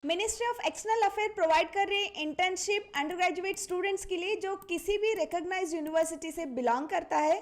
Ministry of external affair provide कर रही है इंटर्नशिप अंडर ग्रेजुएट स्टूडेंट्स के लिए जो किसी भी रिकॉग्नाइज्ड यूनिवर्सिटी से बिलोंग करता है।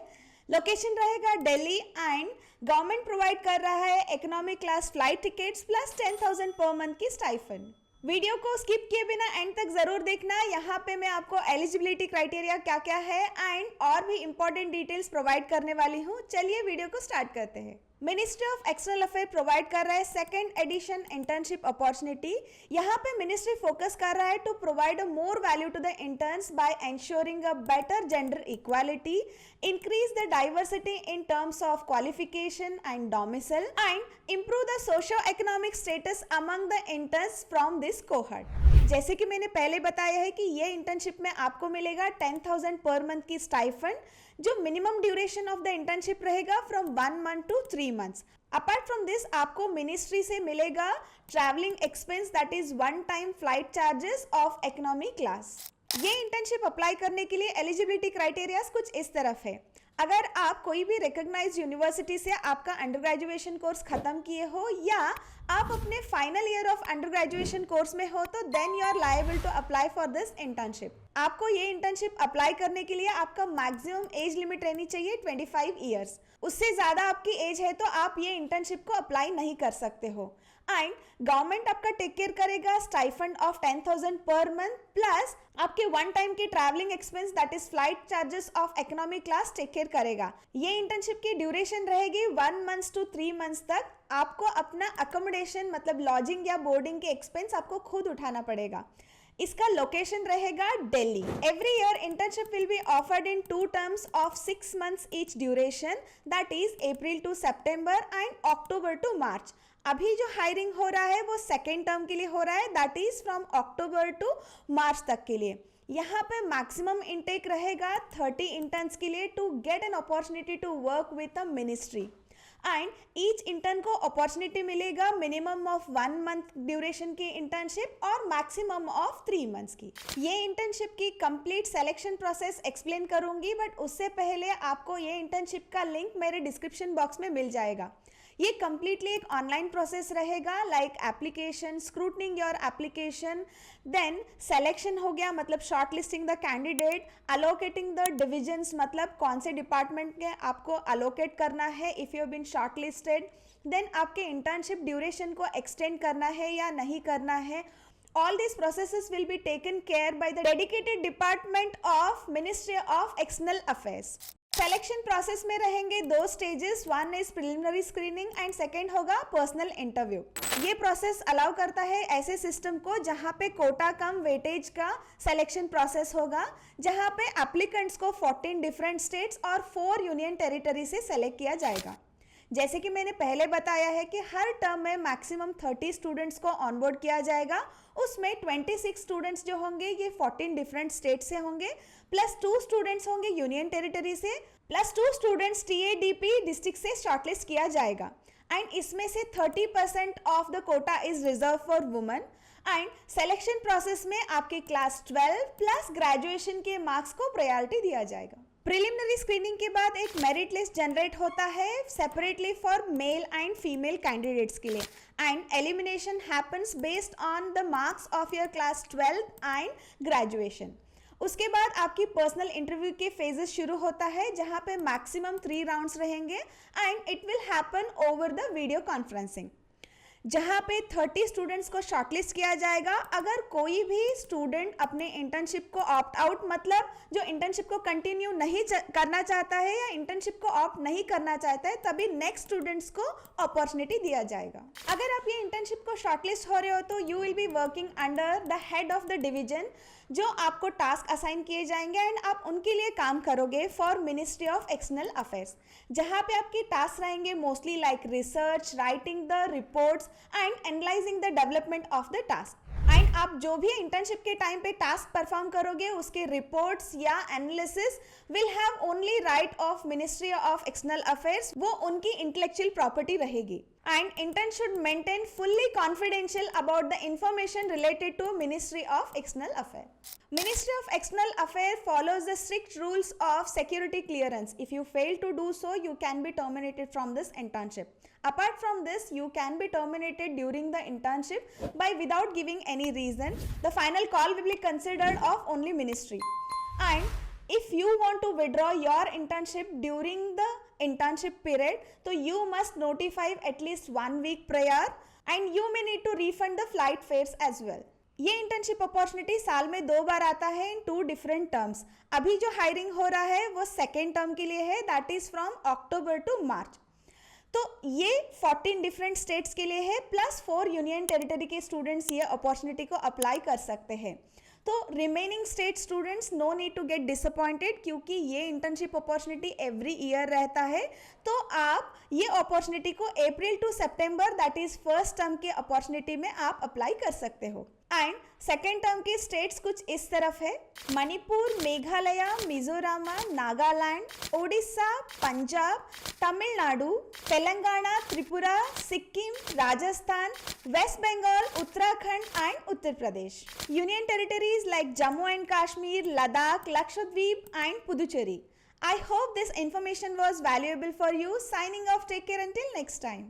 लोकेशन रहेगा दिल्ली एंड गवर्नमेंट प्रोवाइड कर रहा है economy class flight tickets plus 10,000 per month की स्टाइफंड। वीडियो को स्किप किए बिना एंड तक जरूर देखना। यहाँ पे मैं आपको एलिजिबिलिटी क्राइटेरिया क्या क्या है एंड और भी इंपॉर्टेंट डिटेल्स प्रोवाइड करने वाली हूँ। चलिए वीडियो को स्टार्ट करते हैं। Ministry of external affair provide कर रहा है सेकंड एडिशन इंटर्नशिप अपॉर्चुनिटी। यहाँ पे मिनिस्ट्री फोकस कर रहा है to provide a more value to the interns by ensuring a better gender equality, increase the diversity in terms of qualification and domicile and improve the socio-economic status among the interns from this cohort। जैसे कि मैंने पहले बताया है कि ये internship में आपको मिलेगा 10,000 पर मंथ की स्टाइफंड, जो minimum duration of the internship रहेगा from 1 month to 3 months. Apart from this आपको मिनिस्ट्री से मिलेगा travelling expense that is one time flight charges of economy class. ये इंटर्नशिप अप्लाई करने के लिए एलिजिबिलिटी क्राइटेरियाज कुछ इस तरफ है। अगर आप कोई भी रिकॉग्नाइज्ड यूनिवर्सिटी से आपका अंडर ग्रेजुएशन कोर्स खत्म किए हो या आप अपने final year of under graduation course में हो तो then you are liable to apply for this internship. आपको ये इंटर्नशिप अप्लाई करने के लिए आपका मैक्सिमम एज लिमिट रहनी चाहिए 25 ईयर्स। उससे ज़्यादा आपकी एज है तो आप ये इंटर्नशिप को अप्लाई नहीं कर सकते हो। एंड गवर्नमेंट आपका टेक केयर करेगा stipend of 10,000 per month plus आपके वन टाइम की travelling expense that is flight charges of economy class take care करेगा। ये इंटर्नशिप की ड्यूरेशन रहेगी 1 मंथ टू 3 मंथ्स तक। आपको अपना अकोमोडेशन मतलब लॉजिंग या बोर्डिंग के एक्सपेंस आपको खुद उठाना पड़ेगा। इसका लोकेशन रहेगा Delhi. Every year internship will be offered in 2 terms of 6 months each duration that is April to September and October to March. अभी जो हायरिंग हो रहा है वो सेकेंड टर्म के लिए हो रहा है that is from October to March तक के लिए। यहाँ पे मैक्सिमम इनटेक रहेगा 30 इंटर्न्स के लिए to get an opportunity to work with a ministry and each intern को अपॉर्चुनिटी मिलेगा मिनिमम ऑफ 1 मंथ ड्यूरेशन की इंटर्नशिप और मैक्सिमम ऑफ 3 मंथ्स की। ये इंटर्नशिप की कंप्लीट सिलेक्शन प्रोसेस एक्सप्लेन करूंगी बट उससे पहले आपको ये इंटर्नशिप का लिंक मेरे डिस्क्रिप्शन बॉक्स में मिल जाएगा। ये कम्प्लीटली एक ऑनलाइन प्रोसेस रहेगा like application, scrutinizing your application, then selection हो गया मतलब short listing the candidate, allocating the divisions मतलब कौन से डिपार्टमेंट के आपको अलोकेट करना है if you have been short listed, then आपके इंटर्नशिप ड्यूरेशन को एक्सटेंड करना है या नहीं करना है। All these processes will be taken care by the dedicated department of Ministry of External Affairs। Selection process में रहेंगे 2 stages, one is preliminary screening and second होगा पर्सनल इंटरव्यू। ये प्रोसेस अलाउ करता है ऐसे सिस्टम को जहाँ पे कोटा कम वेटेज का सिलेक्शन प्रोसेस होगा, जहाँ पे एप्लीकेंट्स को 14 डिफरेंट स्टेट्स और 4 यूनियन टेरिटरी से सेलेक्ट किया जाएगा। जैसे कि मैंने पहले बताया है कि हर टर्म में मैक्सिमम 30 स्टूडेंट्स को ऑनबोर्ड किया जाएगा। उसमें 26 स्टूडेंट्स जो होंगे ये 14 डिफरेंट स्टेट से होंगे, प्लस 2 स्टूडेंट्स होंगे यूनियन टेरिटरी से, प्लस 2 स्टूडेंट्स TADP डिस्ट्रिक्ट से शॉर्टलिस्ट किया जाएगा। एंड इसमें से 30% of the quota is reserve for women. And selection process में आपके क्लास 12 प्लस ग्रेजुएशन के मार्क्स को प्रायोरिटी दिया जाएगा। प्रिलिमिनरी स्क्रीनिंग के बाद एक मेरिट लिस्ट जनरेट होता है separately for male and female candidates के लिए and elimination happens based on the marks of your class 12 and graduation. उसके बाद आपकी पर्सनल इंटरव्यू के फेजेस शुरू होता है जहां पे मैक्सिमम 3 राउंड्स रहेंगे and it will happen over the video conferencing, जहाँ पे 30 स्टूडेंट्स को शॉर्टलिस्ट किया जाएगा। अगर कोई भी स्टूडेंट अपने इंटर्नशिप को ऑप्ट आउट मतलब जो इंटर्नशिप को कंटिन्यू नहीं करना चाहता है या इंटर्नशिप को ऑप्ट नहीं करना चाहता है तभी नेक्स्ट स्टूडेंट्स को अपॉर्चुनिटी दिया जाएगा। अगर आप ये इंटर्नशिप को शॉर्टलिस्ट हो रहे हो तो you will be working under the head of the division, जो आपको टास्क असाइन किए जाएंगे एंड आप उनके लिए काम करोगे for ministry of external affairs, जहाँ पे आपके टास्क रहेंगे mostly like research, writing the reports and analysing the development of the task. And आप जो भी इंटर्नशिप के टाइम पे टास्क परफॉर्म करोगे उसके रिपोर्ट्स या analysis will have only right of ministry of external affairs, वो उनकी इंटेलेक्चुअल प्रॉपर्टी रहेगी। and intern should maintain fully confidential about the information related to Ministry of External Affairs. Ministry of External Affairs follows the strict rules of security clearance. If you fail to do so, you can be terminated from this internship. Apart from this, you can be terminated during the internship by without giving any reason. The final call will be considered of only ministry. And if you want to withdraw your internship during the internship period, so you must notify at least 1 week prior and you may need to refund the flight fares as well. ये internship opportunity साल में 2 बार आता है इन 2 different terms. अभी जो hiring हो रहा है वो सेकेंड टर्म के लिए है, that is from October to March. तो ये 14 डिफरेंट स्टेट्स के लिए है प्लस 4 यूनियन टेरिटरी के स्टूडेंट्स ये अपॉर्चुनिटी को अप्लाई कर सकते हैं. तो remaining state students no need to get disappointed क्योंकि ये इंटर्नशिप अपॉर्चुनिटी एवरी ईयर रहता है. तो आप ये अपॉर्चुनिटी को April to September that is first term के अपॉर्चुनिटी में आप अप्लाई कर सकते हो. एंड सेकेंड टर्म के स्टेट्स कुछ इस तरफ है: Manipur, Meghalaya, Mizoram, Nagaland, Odisha, Punjab, Tamil Nadu, Telangana, Tripura, Sikkim, Rajasthan, West Bengal, Uttarakhand and Uttar Pradesh. Union territories like Jammu and Kashmir, Ladakh, Lakshadweep and Puducherry. I hope this information was valuable for you. Signing off. Take care until next time.